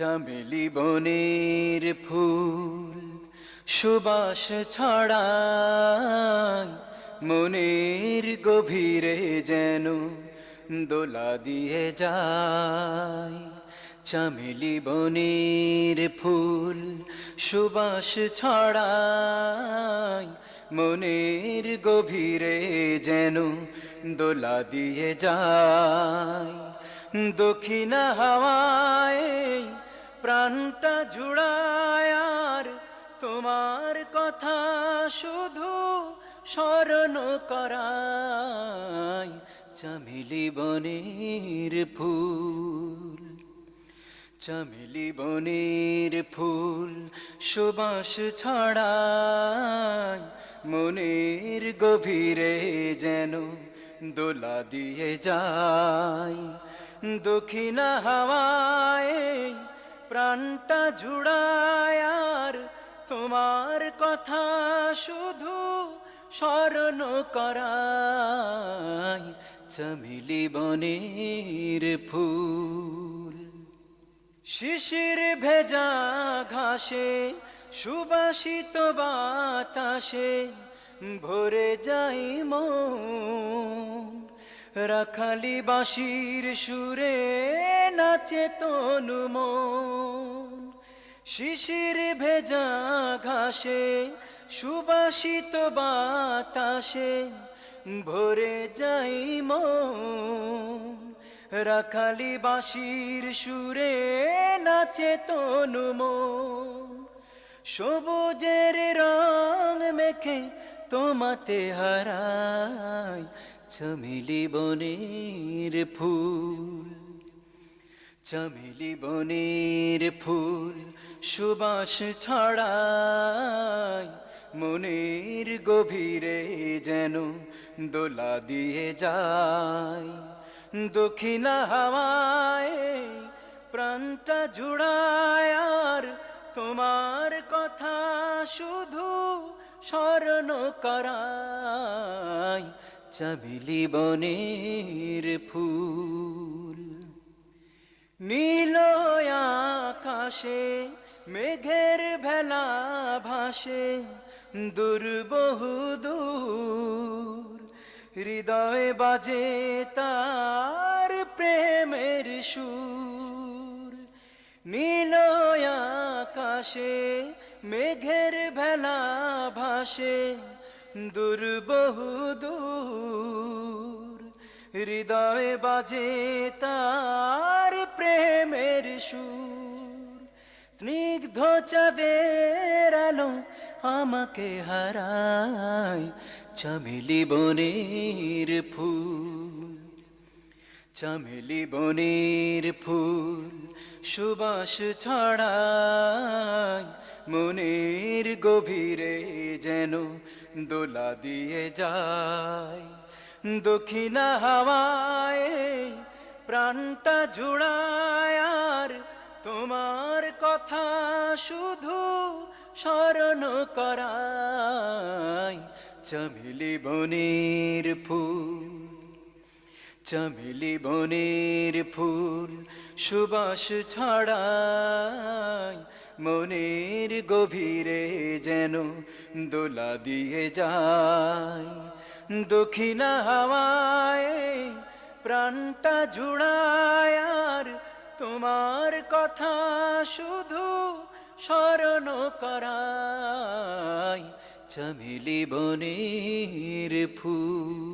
চামেলি বনের ফুল সুবাস ছড়ায়, মনের গভীরে যেন দোলা দিয়ে যায়। চামেলি বনের ফুল সুবাস ছড়ায়, মনের গভীরে যেন দোলা দিয়ে যায়। দক্ষিণা হাওয়ায় প্রাণটা জুড়ায়, আর তোমার কথা শুধু স্মরণ করায়। চামেলি বনের ফুল, চামেলি বনের ফুল সুবাস ছড়ায়, মনের গভীরে যেন দোলা দিয়ে যায়। দক্ষিণা হাওয়ায় প্রাণটা জুড়ায়, আর তোমার কথা শুধু স্মরণ করায়। চামেলি বনের ফুল, শিশির ভেজা ঘাসে সুবাসিত বাতাসে ভরে যাই মন। রাখালি বাঁশির সুরে নাচে তনু মন। শিশির ভেজা ঘাসে সুবাসিত বাতাসে ভরে যাই মন। রাখালি বাঁশির সুরে নাচে তনু মন। সবুজের রং মেখে তোমাতে হারায়। চামেলি বনের ফুল, চামেলি বনের ফুল সুবাস ছড়ায়, মনের গভীরে যেন দোলা দিয়ে যায়। দক্ষিণা হাওয়ায় প্রাণটা জুড়ায়, আর তোমার কথা শুধু স্মরণ করায়। চামেলি বনের ফুল, নীল আকাশে মেঘের ভেলা ভাসে দূর বহু দূর। হৃদয়ে বাজে তার প্রেমের সুর। নীল আকাশে মেঘের ভেলা ভাসে দূর বহু দূর। হৃদয়ে বাজে তার প্রেমের সুর। স্নিগ্ধ চাঁদের আলো আমাকে হারায়। চামেলি বনের ফুল, চামেলি বনের ফুল সুবাস ছড়ায়, মনের গভীরে যেন দোলা দিয়ে যায়। দক্ষিণা হাওয়ায় প্রাণটা জুড়ায়, আর তোমার কথা শুধু স্মরণ করায়। চামেলি বনের ফুল, চামেলি বনের ফুল সুবাস ছড়ায়, মনের গভীরে যেন দোলা দিয়ে যায়। দক্ষিণা হাওয়ায় প্রাণটা জুড়ায়, আর তোমার কথা শুধু স্মরণ করায়। চামেলি বনের ফুল।